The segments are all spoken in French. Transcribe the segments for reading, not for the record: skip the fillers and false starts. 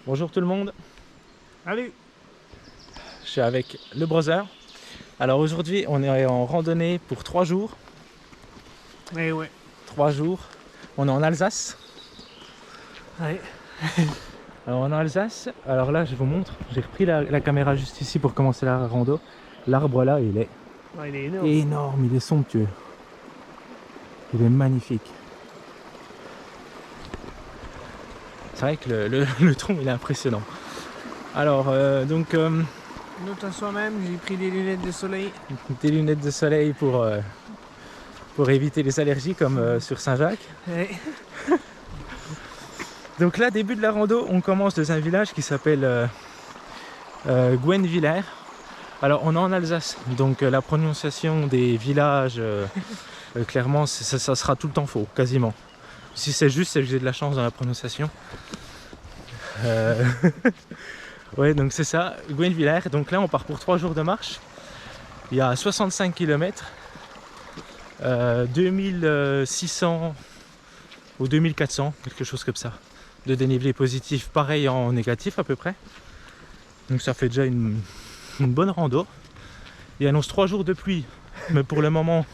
Bonjour tout le monde, Allez. je suis avec le brother. Alors aujourd'hui on est en randonnée pour 3 jours. Eh ouais. 3 jours, on est en Alsace. Ouais. Alors en Alsace, alors là je vous montre, j'ai repris la caméra juste ici pour commencer la rando. L'arbre là il est Ouais, il est énorme. énorme, il est somptueux. Il est magnifique. C'est vrai que le tronc il est impressionnant. Alors Note à soi-même, j'ai pris des lunettes de soleil. des lunettes de soleil pour éviter les allergies comme sur Saint-Jacques. Ouais. Donc là, début de la rando, on commence dans un village qui s'appelle Gwenvillers. Alors on est en Alsace, donc la prononciation des villages, clairement, ça sera tout le temps faux, quasiment. Si c'est juste, c'est que j'ai de la chance dans la prononciation. Ouais, donc c'est ça, Gwenvillers. Donc là, on part pour 3 jours de marche. Il y a 65 km, 2600 ou 2400, quelque chose comme ça, de dénivelé positif, pareil en négatif à peu près. Donc ça fait déjà une bonne rando. Il annonce 3 jours de pluie, mais pour le moment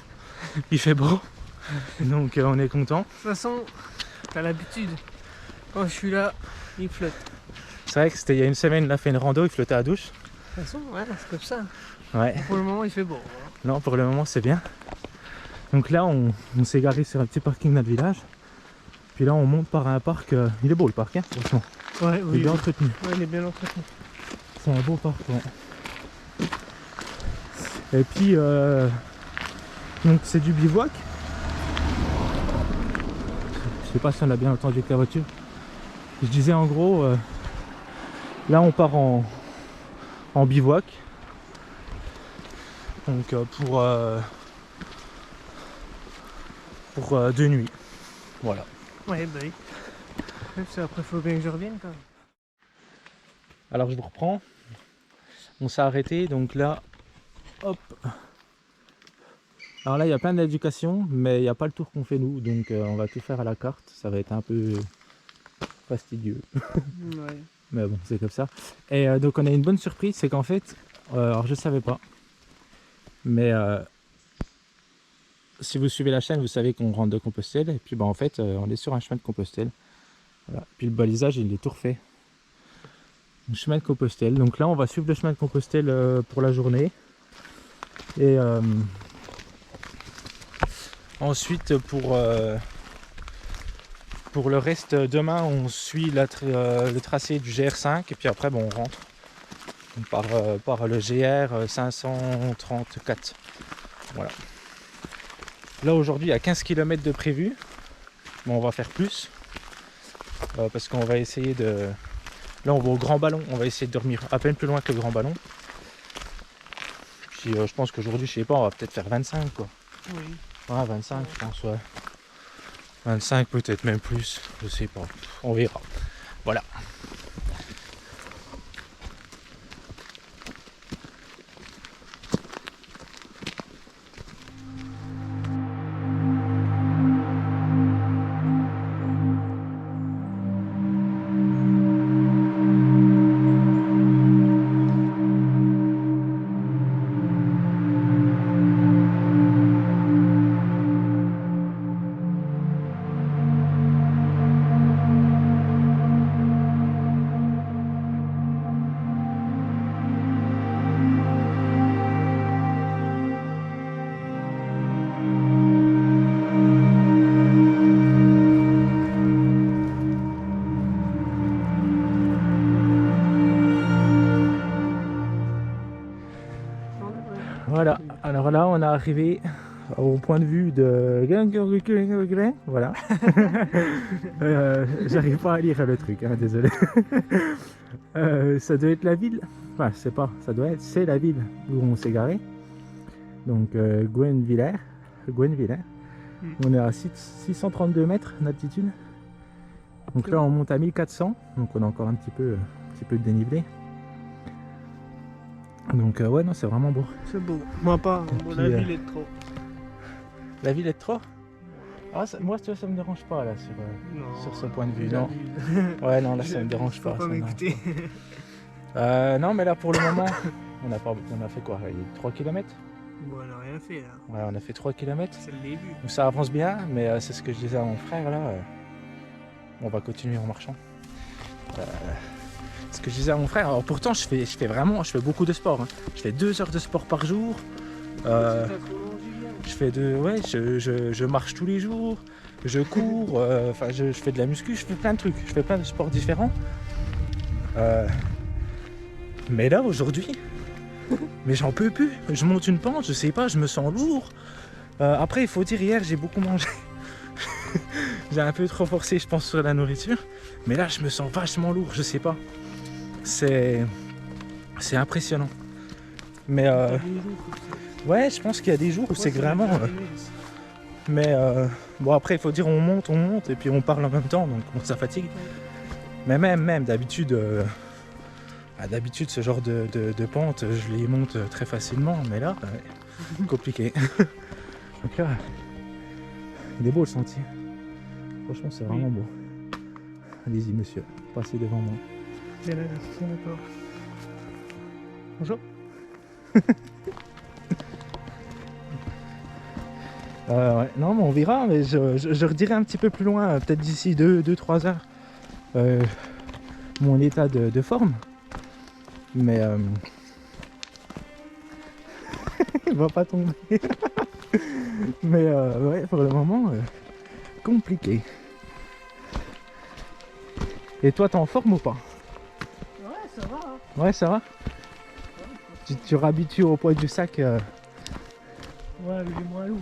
il fait beau, donc on est content. De toute façon, t'as l'habitude. Quand je suis là, il flotte. C'est vrai que c'était il y a une semaine, là fait une rando, il flottait à la douche. De toute façon, ouais, c'est comme ça. Ouais, Pour le moment, il fait beau. non pour le moment c'est bien. Donc là on s'est garé sur un petit parking de notre village. Puis là on monte par un parc, il est beau le parc, hein, franchement. Ouais, Il est oui. bien entretenu. Ouais, il est bien entretenu. C'est un beau parc, ouais. Et puis, donc c'est du bivouac. Je sais pas si on a bien entendu avec la voiture. Je disais en gros, là on part en bivouac. Donc pour 2 nuits. Voilà. Ouais, bah oui. Même si après, faut bien que je revienne quand même. Alors je vous reprends. On s'est arrêté, donc là, hop. Alors là, il y a plein d'éducation, mais il n'y a pas le tour qu'on fait nous, donc on va tout faire à la carte. Ça va être un peu fastidieux. Ouais. Mais bon, c'est comme ça. Et donc on a une bonne surprise, c'est qu'en fait, alors je savais pas, mais si vous suivez la chaîne, vous savez qu'on rentre de Compostelle, et puis bah, en fait, on est sur un chemin de Compostelle. Voilà. Puis le balisage, il est tout refait. Le chemin de Compostelle. Donc là, on va suivre le chemin de Compostelle pour la journée. Et ensuite, pour le reste, demain, on suit le tracé du GR5, et puis après, bon, on rentre par le GR 534. Voilà. Là, aujourd'hui, il y a 15 km de prévu. Bon, on va faire plus. Parce qu'on va essayer de... Là, on va au Grand Ballon. On va essayer de dormir à peine plus loin que le Grand Ballon. Puis, je pense qu'aujourd'hui, je sais pas, on va peut-être faire 25, quoi. Oui. Ouais, 25, je pense, ouais. 25, peut-être même plus. Je sais pas. On verra. Voilà. Voilà, alors là on est arrivé au point de vue de... Voilà. J'arrive pas à lire le truc, hein, désolé. Ça doit être la ville, enfin je sais pas, ça doit être, c'est la ville où on s'est garé. Donc Gwenvillers. On est à 632 mètres d'altitude. Donc là on monte à 1400, donc on a encore un petit peu de dénivelé. Donc ouais, non, c'est vraiment beau. C'est beau. Moi pas, puis, la ville est trop. La ville est trop? Ah, moi, tu vois, ça me dérange pas là sur ce point de vue. j'ai Non. vu. Ouais, non, là, ça me dérange Faut pas. pas ça me m'écouter. Non, mais là, pour le moment, on a fait quoi? 3 km? Bon, on a rien fait là. Ouais, on a fait 3 km. C'est le début. Donc ça avance bien, mais c'est ce que je disais à mon frère là. On va continuer en marchant. Ce que je disais à mon frère, alors pourtant je fais beaucoup de sport. Hein. Je fais 2 heures de sport par jour. Je fais je marche tous les jours, je cours, je fais de la muscu, je fais plein de trucs, je fais plein de sports différents. Mais là aujourd'hui, mais j'en peux plus. Je monte une pente, je sais pas, je me sens lourd. Après il faut dire, hier j'ai beaucoup mangé. J'ai un peu trop forcé je pense sur la nourriture. Mais là je me sens vachement lourd, je sais pas. C'est impressionnant. Mais ouais, je pense qu'il y a des jours où c'est vraiment... Mais bon après il faut dire on monte et puis on parle en même temps donc bon, ça fatigue. Mais même d'habitude ce genre de pente je les monte très facilement mais là compliqué. Donc là il est beau le sentier. Franchement c'est vraiment beau. Allez-y monsieur, passez devant moi. C'est là, c'est d'accord. Bonjour. Ouais. Non mais on verra, mais je redirai un petit peu plus loin, peut-être d'ici 2-3 heures, mon état de forme. Mais il va pas tomber. Mais ouais, pour le moment, compliqué. Et toi, t'es en forme ou pas? Ouais, ça va. Hein. Ouais, ça va. Tu réhabitues au poids du sac. Ouais, mais il est moins lourd.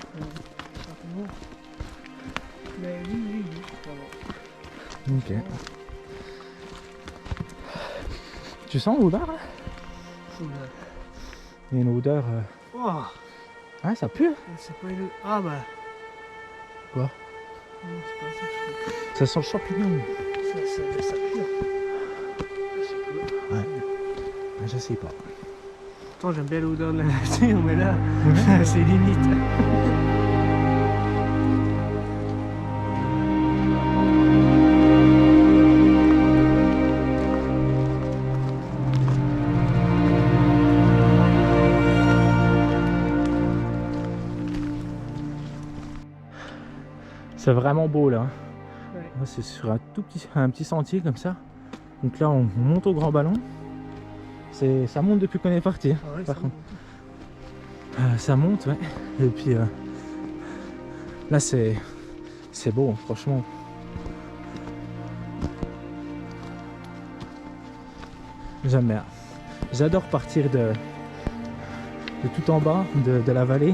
Certainement. Mais oui, ça va. Ok. Tu sens l'odeur là? Il y a une odeur. Oh, Ah, ça pue. c'est pas une... Ah bah. Quoi? Non, c'est pas ça que je fais. Ça sent le champignon. Ça pue. Ouais. Je sais pas. Pourtant j'aime bien l'odeur de la nature, mais là, c'est limite. C'est vraiment beau là. Ouais. Là, c'est sur un petit sentier comme ça. Donc là on monte au grand ballon. Ça monte depuis qu'on est parti. Ah ouais, Par contre. Ça monte, ouais. Et puis là c'est beau, franchement. J'aime bien. J'adore partir de tout en bas de la vallée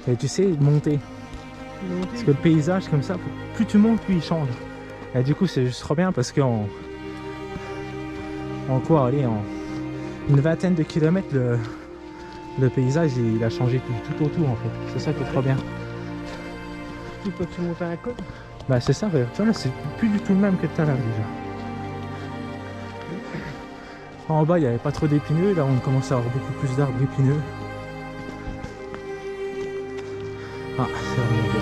et tu sais monter. Parce que le paysage comme ça, plus tu montes, plus il change. Et du coup c'est juste trop bien parce qu'en quoi aller en une vingtaine de kilomètres le paysage il a changé tout autour en fait. C'est ça qui est trop bien. Tu peux tu monter à la côte. Bah c'est ça, regarde, là c'est plus du tout le même que tout à l'heure déjà. En bas il n'y avait pas trop d'épineux, là on commence à avoir beaucoup plus d'arbres épineux. Ah c'est vraiment bien.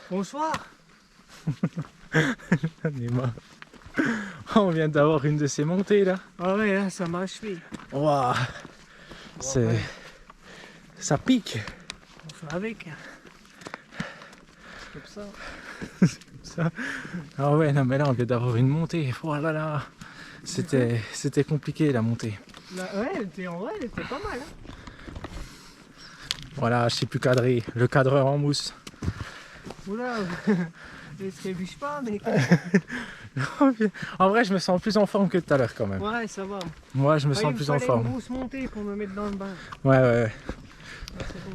Bonsoir. On vient d'avoir une de ces montées là. Ah ouais, là, ça m'a achevé. Waouh, c'est ouais. Ça pique. On fait avec. Comme ça. Ça. Ah ouais, non mais là on vient d'avoir une montée. Oh là là, c'était compliqué la montée. Là, ouais, elle était en vrai, elle était pas mal. Hein. Voilà, je sais plus cadrer. Le cadreur en mousse. Oula, je trébuche pas, mais. En vrai, je me sens plus en forme que tout à l'heure quand même. Ouais, ça va. Moi, je me sens Il me plus en fallait forme. une grosse montée pour me mettre dans le bain. Ouais, ouais, ouais. Ah, c'est bon.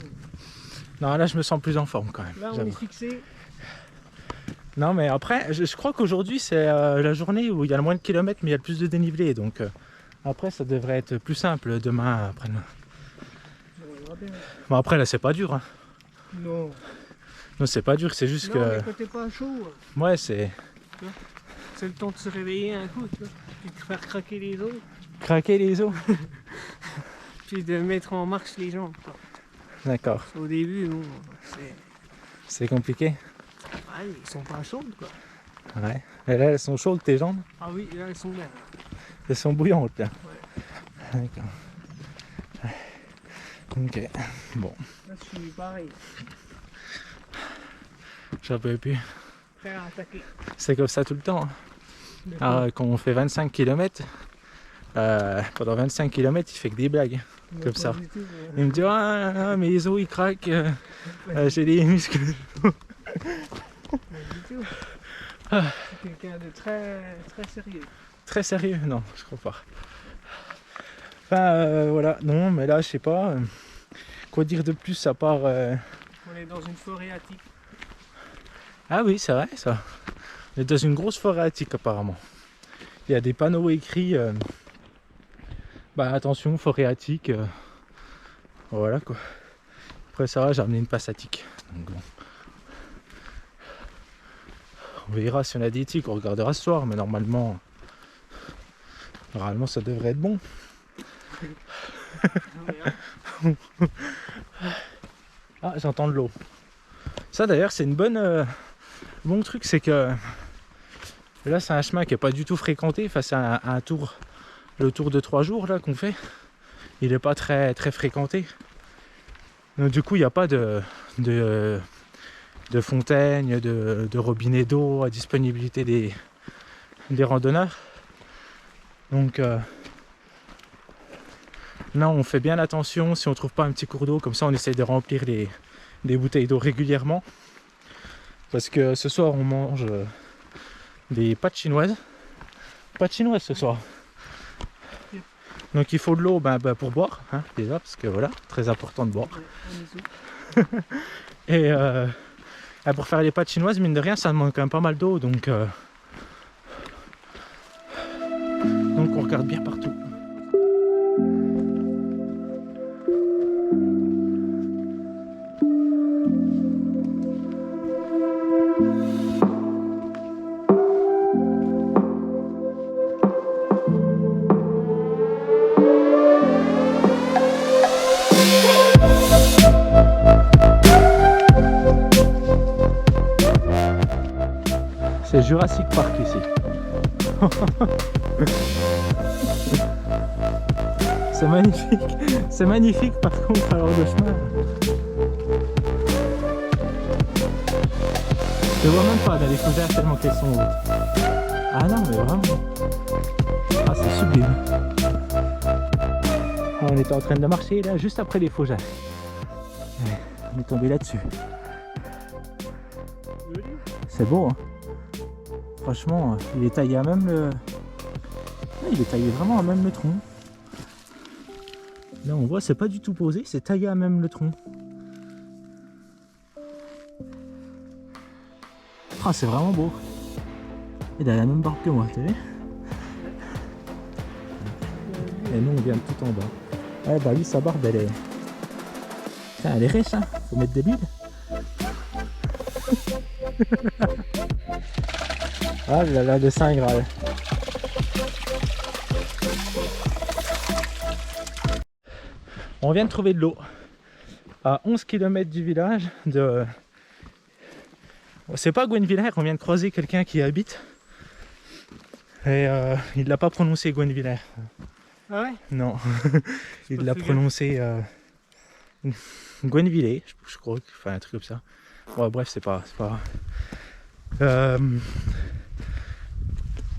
Non, là, je me sens plus en forme quand même. Là, on j'avoue. est fixé. Non, mais après, je crois qu'aujourd'hui, c'est la journée où il y a le moins de kilomètres, mais il y a le plus de dénivelé. Donc, après, ça devrait être plus simple demain, après-demain. Bon, après, là, c'est pas dur. Hein. Non. Non, c'est pas dur, c'est juste Non, que. mais quand t'es pas chaud, Ouais, c'est. c'est le temps de se réveiller un coup, tu vois. Puis de faire craquer les os, Craquer les os. puis de mettre en marche les jambes, quoi. D'accord. Au début, bon, c'est. C'est compliqué. Ouais, ils sont pas chaudes, quoi. Ouais. Et là, elles sont chaudes, tes jambes? Ah oui, là, elles sont bien. Elles sont bouillantes, là. Ouais. D'accord. Ok. Bon. Là, je suis pareil. J'en peux plus. Prêt à attaquer. C'est comme ça tout le temps. Hein. Ah, quand on fait 25 km, pendant 25 km, il fait que des blagues. Comme ça. Il me dit ah, mes os ils craquent, j'ai des muscles. Pas du tout. Ah. C'est quelqu'un de très, très sérieux. Très sérieux? Non, je crois pas. Enfin voilà, non mais là je sais pas. Quoi dire de plus à part. On est dans une forêt attique. Ah oui, c'est vrai ça. On est dans une grosse forêt attique apparemment. Il y a des panneaux écrits. Bah attention, forêt attique. Voilà quoi. Après ça va, j'ai amené une passatique. Donc bon. On verra si on a des tiques, on regardera ce soir, mais normalement ça devrait être bon. Ah, j'entends de l'eau. Ça d'ailleurs c'est une bonne bon truc, c'est que là c'est un chemin qui est pas du tout fréquenté. Enfin c'est un tour, le tour de 3 jours là qu'on fait. Il est pas très très fréquenté. Donc du coup il n'y a pas de fontaines, de robinets d'eau à disponibilité des randonneurs. Donc là on fait bien attention, si on trouve pas un petit cours d'eau, comme ça on essaye de remplir des bouteilles d'eau régulièrement. Parce que ce soir on mange des pâtes chinoises. Pâtes chinoises ce soir. Donc il faut de l'eau pour boire, hein, déjà, parce que voilà, très important de boire. Et pour faire les pâtes chinoises, mine de rien, ça demande quand même pas mal d'eau, donc on regarde bien partout. C'est Jurassic Park ici. C'est magnifique. C'est magnifique par contre alors le chemin. Je vois même pas dans les fougères tellement qu'elles sont hautes. Ah non mais vraiment. Ah c'est sublime. On était en train de marcher là juste après les fougères. On est tombé là-dessus. C'est beau hein. Franchement, il est taillé à même le... Il est taillé vraiment à même le tronc. Là on voit c'est pas du tout posé, c'est taillé à même le tronc. Ah c'est vraiment beau. Il a la même barbe que moi, t'as vu? Et nous on vient de tout en bas. Ouais bah lui sa barbe elle est... Putain, elle est riche hein, faut mettre de l'huile. Ah là là, le Saint Graal. On vient de trouver de l'eau à 11 km du village de... C'est pas Gwenvillers, on vient de croiser quelqu'un qui y habite. Et il l'a pas prononcé Gwenvillers. Ah ouais? Non, il l'a prononcé Gwenvillers, je crois, enfin un truc comme ça. Ouais, bref, c'est pas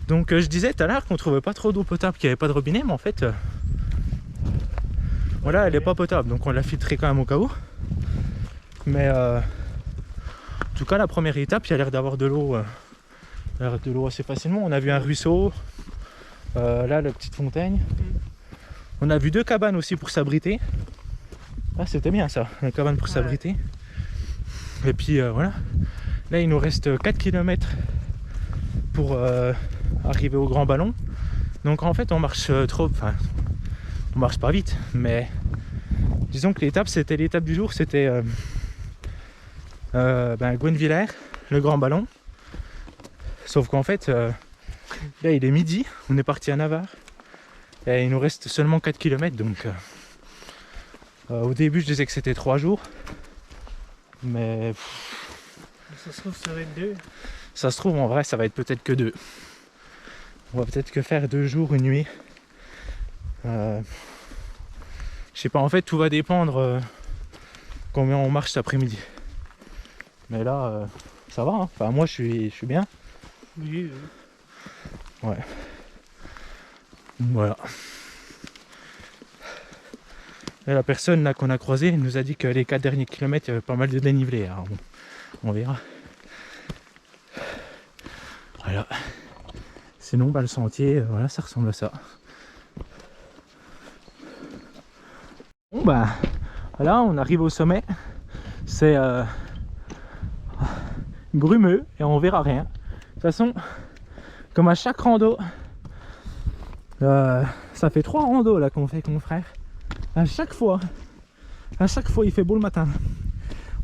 donc je disais tout à l'heure qu'on trouvait pas trop d'eau potable, qu'il n'y avait pas de robinet, mais en fait voilà, elle est pas potable, donc on l'a filtrée quand même au cas où. Mais en tout cas, la première étape, il y a l'air d'avoir de l'eau assez facilement. On a vu un ruisseau, là, la petite fontaine. On a vu 2 cabanes aussi pour s'abriter. Ah, c'était bien ça, une cabane pour s'abriter. Et puis voilà. Là, il nous reste 4 km pour arriver au Grand Ballon. Donc en fait, on marche on marche pas vite, mais disons que l'étape du jour, c'était Gwenvillers, le Grand Ballon. Sauf qu'en fait, là il est midi, on est parti à Navarre et il nous reste seulement 4 km. Donc au début, je disais que c'était 3 jours, mais Ça se trouve, ça va être 2. Ça se trouve, en vrai, ça va être peut-être que 2. On va peut-être que faire 2 jours, une nuit. Je sais pas, en fait, tout va dépendre combien on marche cet après-midi. Mais là, ça va, hein. Enfin, moi, je suis bien. Oui. Ouais. Voilà. Et la personne là qu'on a croisée nous a dit que les 4 derniers kilomètres, il y avait pas mal de dénivelé. Alors bon, on verra. Voilà. Sinon, le sentier, voilà, ça ressemble à ça. Bon voilà, on arrive au sommet. C'est brumeux et on verra rien. De toute façon, comme à chaque rando, ça fait 3 randos là qu'on fait avec mon frère. À chaque fois, il fait beau le matin.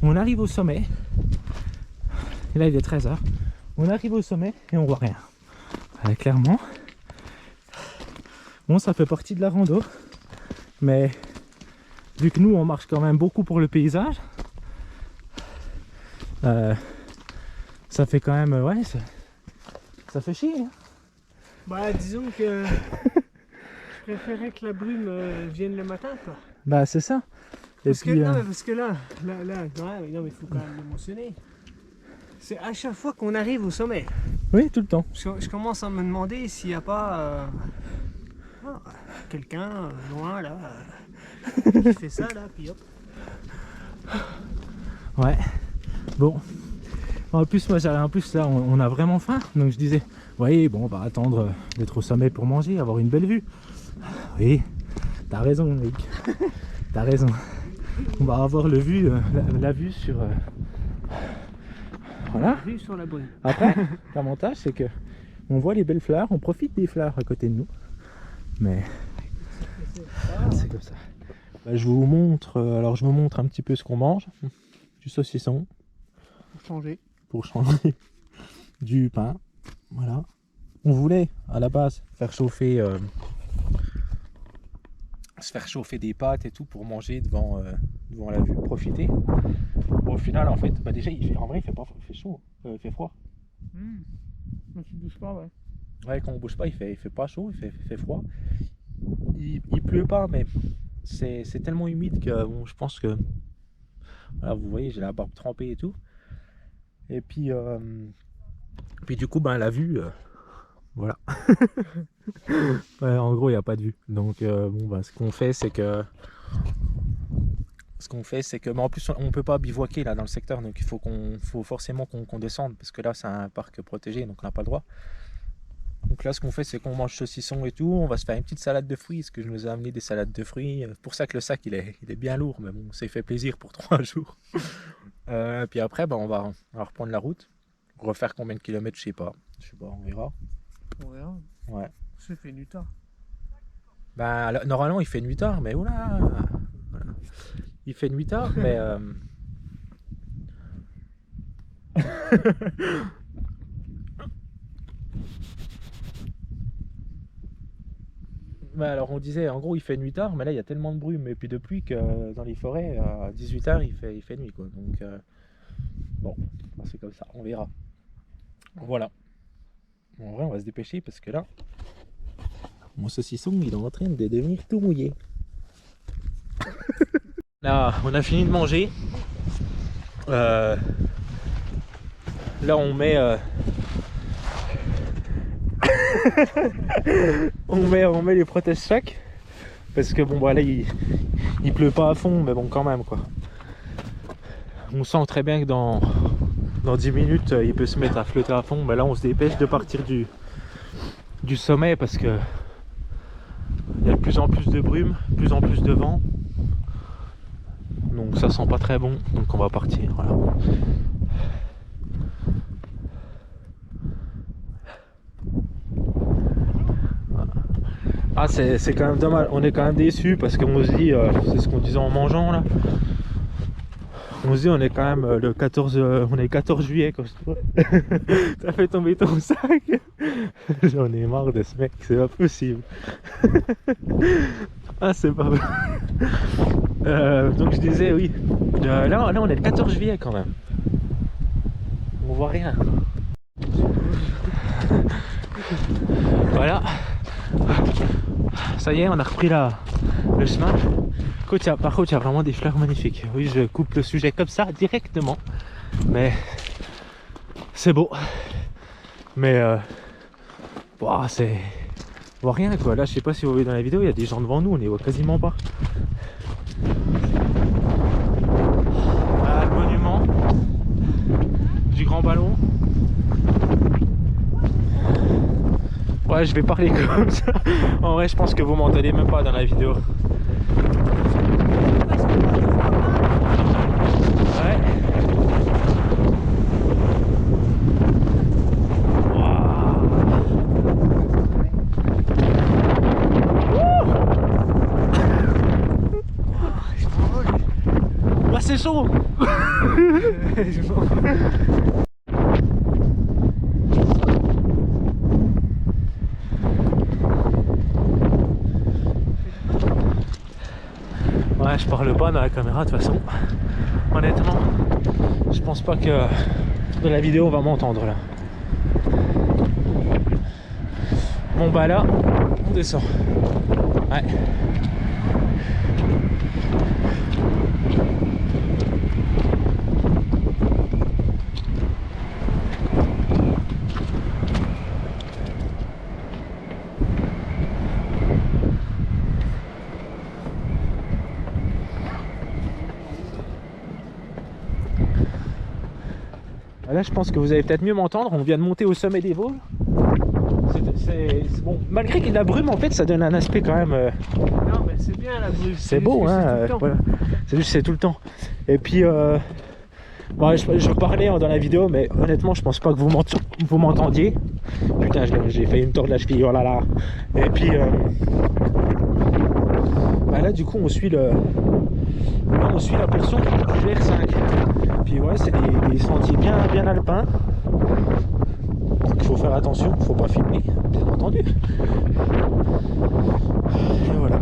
On arrive au sommet. Et là, il est 13h. On arrive au sommet et on voit rien. Clairement. Bon, ça fait partie de la rando. Mais vu que nous, on marche quand même beaucoup pour le paysage, ça fait quand même... Ouais, ça fait chier. Hein. Bah, disons que je préférais que la brume vienne le matin, quoi. Bah, c'est ça. Parce que là, ouais, non, mais il faut quand même le mentionner. C'est à chaque fois qu'on arrive au sommet. Oui, tout le temps. Je commence à me demander s'il n'y a pas quelqu'un loin là qui fait ça là, puis hop. Ouais. Bon. En plus, moi, là, on a vraiment faim. Donc je disais, oui, bon, on va attendre d'être au sommet pour manger, avoir une belle vue. Oui, t'as raison, mec. T'as raison. On va avoir la vue sur... Voilà. Vue sur la brume. Après, l'avantage, c'est que on voit les belles fleurs, on profite des fleurs à côté de nous. Mais c'est comme ça. Bah, je vous montre un petit peu ce qu'on mange. Du saucisson. Pour changer. Du pain. Voilà. On voulait à la base se faire chauffer des pâtes et tout pour manger devant la vue, profiter. Bon, au final, en fait, déjà, il fait chaud, il fait froid. Quand tu bouges pas, ouais. Ouais, quand on bouge pas, il fait pas chaud, il fait froid. Il pleut pas, mais c'est tellement humide que bon, je pense que voilà, vous voyez, j'ai la barbe trempée et tout. Et puis du coup, la vue, voilà. Ouais, en gros, il n'y a pas de vue. Donc ce qu'on fait, c'est que mais en plus on peut pas bivouaquer là dans le secteur, donc il faut forcément qu'on descende parce que là c'est un parc protégé, donc on n'a pas le droit. Donc là, ce qu'on fait, c'est qu'on mange saucisson et tout. On va se faire une petite salade de fruits, parce que je nous ai amené des salades de fruits. Pour ça que le sac, il est bien lourd, mais bon, ça fait plaisir pour 3 jours. Puis après, on va reprendre la route. Refaire combien de kilomètres, je sais pas, on verra. On verra. Ouais. Ça fait nuit tard. Normalement, il fait nuit tard, mais oula, voilà. Il fait nuit tard, mais alors on disait, en gros, il fait nuit tard, mais là il y a tellement de brume et puis de pluie que dans les forêts, à 18h, il fait nuit, quoi. Donc bon, c'est comme ça, on verra. Voilà. En vrai, on va se dépêcher parce que là, mon saucisson, il est en train de devenir tout mouillé. Là, on a fini de manger. Là, on met... on met les protèges sacs parce que bon là il pleut pas à fond, mais bon quand même quoi. on sent très bien que dans 10 minutes il peut se mettre à flotter à fond, mais là on se dépêche de partir du sommet parce que il y a de plus en plus de brume, de plus en plus de vent, donc ça sent pas très bon, donc on va partir, voilà. Ah, c'est quand même dommage, on est quand même déçus parce qu'on se dit, c'est ce qu'on disait en mangeant là, on se dit on est quand même le 14, on est le 14 juillet quand je te vois. T'as fait tomber ton sac. J'en ai marre de ce mec, c'est pas possible. Ah, c'est pas vrai. Donc je disais oui, là on est le 14 juillet quand même. On voit rien. Voilà. Ça y est, on a repris le chemin. Par contre, il y a vraiment des fleurs magnifiques. Oui, je coupe le sujet comme ça directement, mais c'est beau. Mais wow, c'est, on voit rien quoi. Là, je sais pas si vous voyez dans la vidéo, il y a des gens devant nous, on les voit quasiment pas. Voilà le monument du Grand Ballon. Ouais, je vais parler comme ça. En vrai, je pense que vous m'entendez même pas dans la vidéo. Ouais. Bah, c'est chaud. Ouais, je parle pas dans la caméra de toute façon. Honnêtement, je pense pas que de la vidéo on va m'entendre là. Bon bah là, on descend. Ouais. Là, je pense que vous allez peut-être mieux m'entendre. On vient de monter au sommet des Vosges. C'est bon. Malgré qu'il y ait de la brume, en fait, ça donne un aspect quand même. Non, mais c'est bien la brume. C'est beau, hein. Voilà. C'est juste, c'est tout le temps. Et puis, bon, je parlais dans la vidéo, mais honnêtement, je pense pas que vous m'entendiez. Putain, j'ai failli me tordre la cheville. Oh là là. Et puis, bah là, du coup, on suit la portion du GR5. Puis ouais, c'est des sentiers bien alpins. Donc il faut faire attention, il faut pas filmer, bien entendu. Et voilà.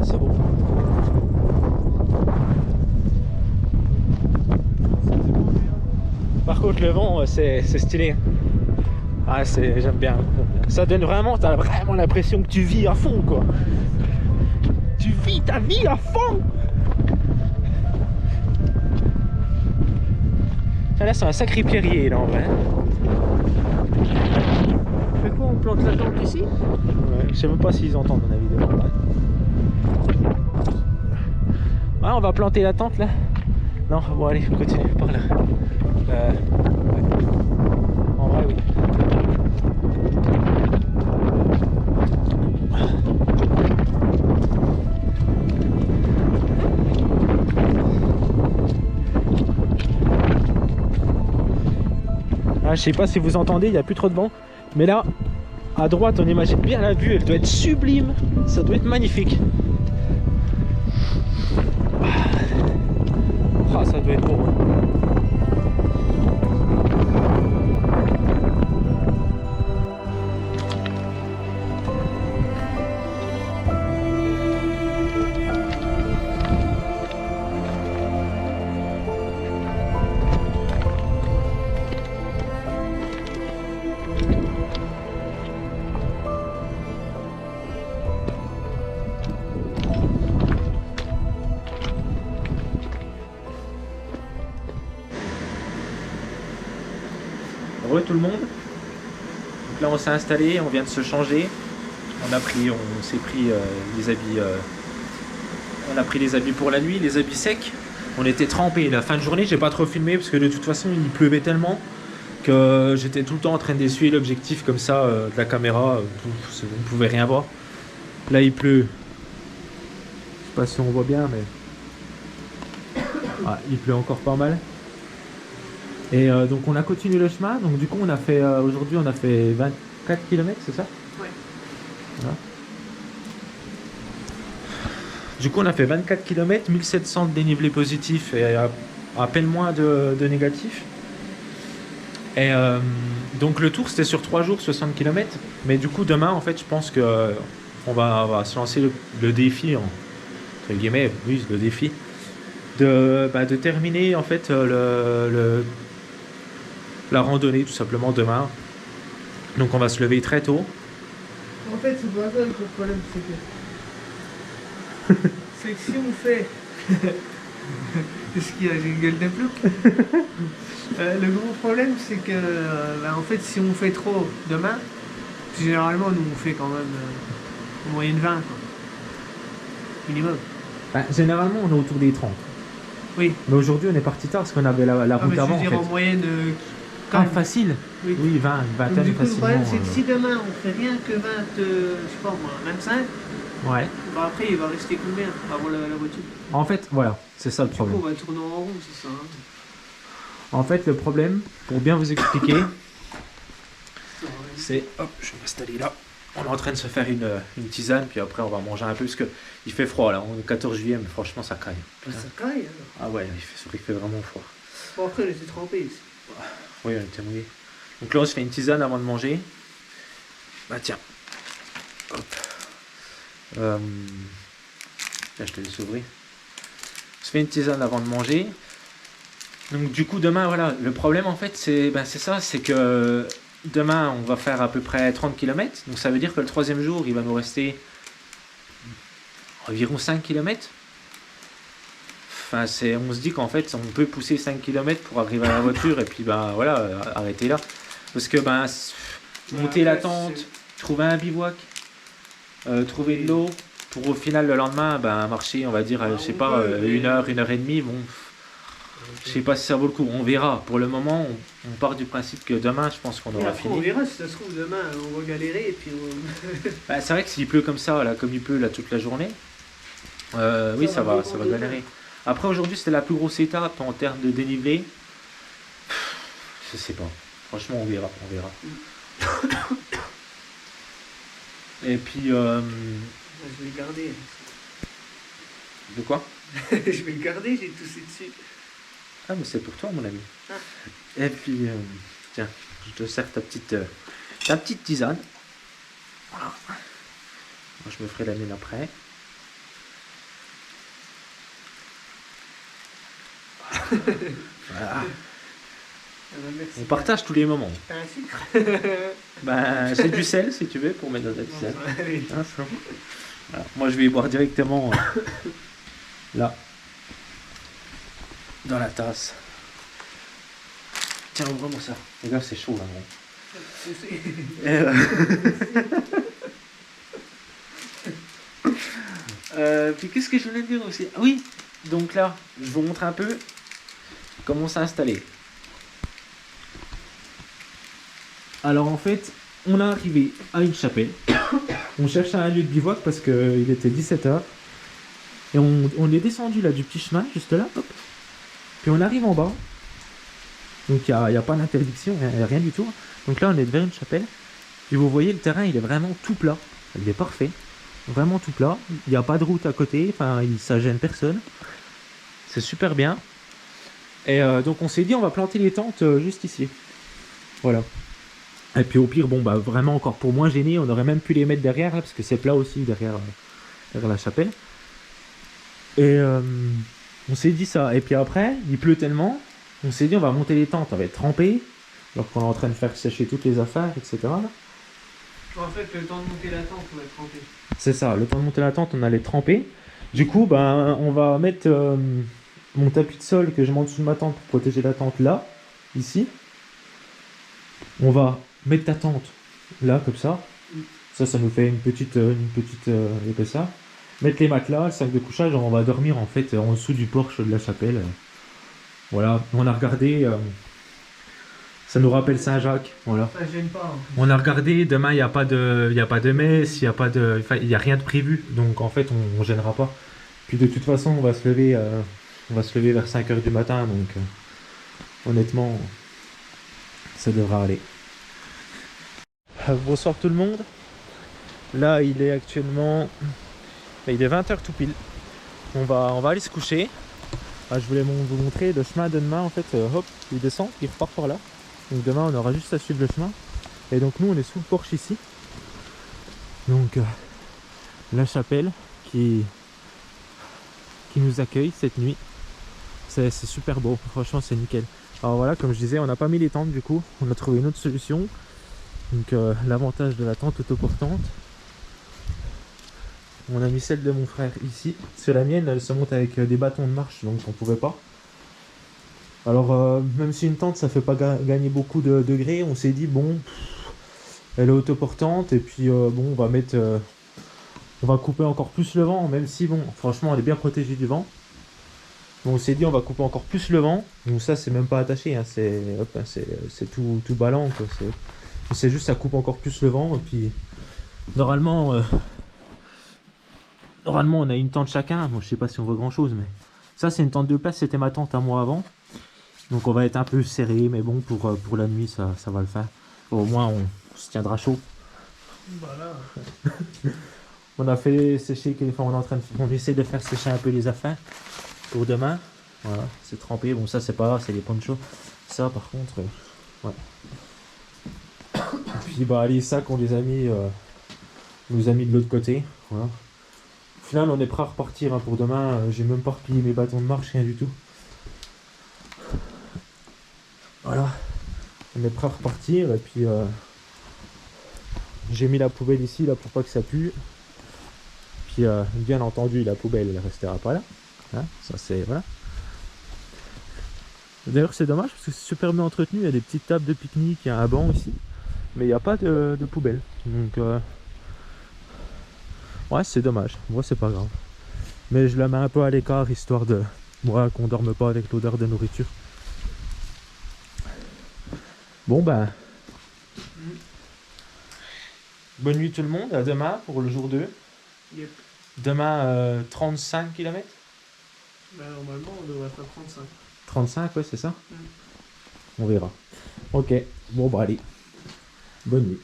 C'est beau. Par contre, le vent, c'est stylé. Ah, j'aime bien. Ça donne vraiment, t'as vraiment l'impression que tu vis à fond, quoi. Tu vis ta vie à fond. Là, c'est un sacré pierrier, là, en vrai. Fait quoi, on plante la tente ici? Ouais, je sais même pas s'ils entendent dans la vidéo. Ouais, on va planter la tente, là. Non, bon, allez, on continue par là. Ouais. En vrai, oui. Ah, je sais pas si vous entendez, il n'y a plus trop de vent. Mais là, à droite, on imagine bien la vue, elle doit être sublime. Ça doit être magnifique. Ah, ça doit être beau. Hein. tout le monde. Donc là on s'est installé, on vient de se changer. On s'est pris les habits. On a pris les habits pour la nuit, les habits secs. On était trempés. La fin de journée, j'ai pas trop filmé parce que de toute façon il pleuvait tellement que j'étais tout le temps en train d'essuyer l'objectif comme ça de la caméra. Vous ne pouvez rien voir. Là il pleut. Je sais pas si on voit bien, mais il pleut encore pas mal. Et donc on a continué le chemin. Donc du coup on a fait aujourd'hui on a fait 24 km, c'est ça? Ouais. Voilà. Du coup on a fait 24 km, 1700 de dénivelé positif et à peine moins de négatif. Et donc le tour c'était sur 3 jours, 60 km. Mais du coup demain en fait je pense que on va se lancer le défi, entre guillemets, oui le défi, de terminer en fait la randonnée tout simplement demain. Donc on va se lever très tôt. En fait, c'est pas ça le gros problème, c'est que si on fait. Qu'est-ce qu'il y a? J'ai une gueule de plouc. Le gros problème, c'est que en fait, si on fait trop demain, généralement, nous on fait quand même en moyenne 20, quoi. Minimum. Généralement on est autour des 30. Oui. Mais aujourd'hui on est parti tard parce qu'on avait la route mais je avant veux dire en en fait. moyenne. Quand même. Facile. Oui. Oui, 20, une Donc, vingtaine du coup, le facilement. problème, c'est que si demain on fait rien que 20, je sais pas moi, 25, Ouais. bah après il va rester combien avant la voiture? En fait, voilà, c'est ça le Du coup, problème. on va tourner en rond, c'est ça. Hein. En fait, le problème, pour bien vous expliquer, c'est... Hop, je vais m'installer là. On est en train de se faire une tisane, puis après on va manger un peu, parce qu'il fait froid là, on est le 14 juillet, mais franchement ça caille. Bah, ça caille alors. Ah ouais, il fait vraiment froid. Bon, après, j'étais trempé ici. Oui, on était mouillé. Donc là on se fait une tisane avant de manger. Bah tiens. Hop. Là je te laisse ouvrir. On se fait une tisane avant de manger. Donc du coup demain voilà, le problème en fait c'est ça, c'est que demain on va faire à peu près 30 km. Donc ça veut dire que le troisième jour il va nous rester environ 5 km. Enfin, on se dit qu'en fait on peut pousser 5 km pour arriver à la voiture et puis voilà, arrêter là. Parce que monter la tente, trouver un bivouac, trouver de l'eau, pour au final le lendemain marcher on va dire, je sais pas, 1 heure et demie, bon, je sais pas si ça vaut le coup, on verra. Pour le moment on part du principe que demain je pense qu'on aura fini. On verra si ça se trouve demain on va galérer et puis c'est vrai que s'il pleut comme ça, là, comme il pleut là toute la journée, oui ça va galérer. Après aujourd'hui c'était la plus grosse étape en termes de dénivelé. Je sais pas. Franchement on verra. Et puis je vais le garder. De quoi? Je vais le garder, j'ai toussé dessus. Ah mais c'est pour toi mon ami. Ah. Et puis tiens, je te sers ta petite tisane. Voilà. Moi je me ferai la mienne après. Voilà. Merci. On partage tous les moments. T'as un sucre? J'ai du sel si tu veux pour mettre dans ta tisane. Allez. Voilà. Moi je vais y boire directement là dans la tasse. Tiens, ouvre-moi ça. Regarde, c'est chaud là. Puis qu'est-ce que je voulais dire aussi? Ah oui, donc là, je vous montre un peu comment on s'est installé. Alors en fait, on est arrivé à une chapelle. On cherchait un lieu de bivouac parce qu'il était 17h. Et on est descendu là du petit chemin, juste là. Hop. Puis on arrive en bas. Donc il n'y a pas d'interdiction, rien du tout. Donc là on est devant une chapelle. Et vous voyez le terrain il est vraiment tout plat. Il est parfait. Vraiment tout plat. Il n'y a pas de route à côté. Enfin ça gêne personne. C'est super bien. Et donc on s'est dit on va planter les tentes juste ici. Voilà. Et puis au pire vraiment encore pour moins gêner, on aurait même pu les mettre derrière là, parce que c'est plat aussi derrière la chapelle. Et on s'est dit ça. Et puis après il pleut tellement. On s'est dit on va monter les tentes, on va être trempé, alors qu'on est en train de faire sécher toutes les affaires, etc. Là. En fait, le temps de monter la tente, on va être trempé. C'est ça, le temps de monter la tente, on allait tremper. Du coup, on va mettre mon tapis de sol que je mets en dessous de ma tente pour protéger la tente là, ici. On va mettre ta tente là, comme ça. Ça nous fait une petite épaisseur. Mettre les matelas, le sac de couchage, on va dormir en fait en dessous du porche de la chapelle. Voilà, on a regardé, ça nous rappelle Saint-Jacques. Voilà. Ça gêne pas. En plus. On a regardé, demain il n'y a pas de messe, il n'y a rien de prévu, donc en fait on gênera pas. Puis de toute façon on va se lever vers 5h du matin, donc honnêtement ça devra aller. Bonsoir tout le monde. Là il est actuellement, il est 20h tout pile. On va aller se coucher. Je voulais vous montrer le chemin de demain en fait, hop, il descend, il repart par là. Donc demain on aura juste à suivre le chemin. Et donc nous on est sous le porche ici. Donc la chapelle qui nous accueille cette nuit. C'est super beau, franchement c'est nickel. Alors voilà, comme je disais, on n'a pas mis les tentes du coup, on a trouvé une autre solution. Donc l'avantage de la tente autoportante. On a mis celle de mon frère ici. Sur la mienne, elle se monte avec des bâtons de marche, donc on pouvait pas. Alors même si une tente ça fait pas gagner beaucoup de degrés, on s'est dit bon, elle est autoportante et puis bon, on va couper encore plus le vent, même si bon, franchement elle est bien protégée du vent. Donc on s'est dit on va couper encore plus le vent. Donc ça c'est même pas attaché, hein, c'est tout ballant quoi. C'est juste ça coupe encore plus le vent et puis normalement on a une tente chacun. Bon, je sais pas si on voit grand chose, mais ça c'est une tente de place, c'était ma tente à moi avant. Donc on va être un peu serré, mais bon pour la nuit ça va le faire. Au moins on se tiendra chaud. Voilà. On a fait sécher, on essaie de faire sécher un peu les affaires pour demain. Voilà, c'est trempé. Bon, ça c'est pas grave, c'est les ponchos. Ça par contre, ouais. Et puis bah les sacs on les a mis, de l'autre côté. Voilà. Au final on est prêt à repartir hein, pour demain. J'ai même pas replié mes bâtons de marche, rien du tout. Voilà, on est prêt à repartir et puis j'ai mis la poubelle ici là pour pas que ça pue. Puis bien entendu la poubelle elle restera pas là. Hein, ça c'est voilà. D'ailleurs c'est dommage parce que c'est super bien entretenu, il y a des petites tables de pique-nique, il y a un banc ici, mais il n'y a pas de poubelle. Donc ouais c'est dommage, moi c'est pas grave. Mais je la mets un peu à l'écart histoire de qu'on dorme pas avec l'odeur de nourriture. Bon ben bonne nuit tout le monde, à demain pour le jour 2. Yep. Demain 35 km. Bah, normalement on devrait faire 35. 35 ouais c'est ça. On verra. Ok, bon bah allez, bonne nuit.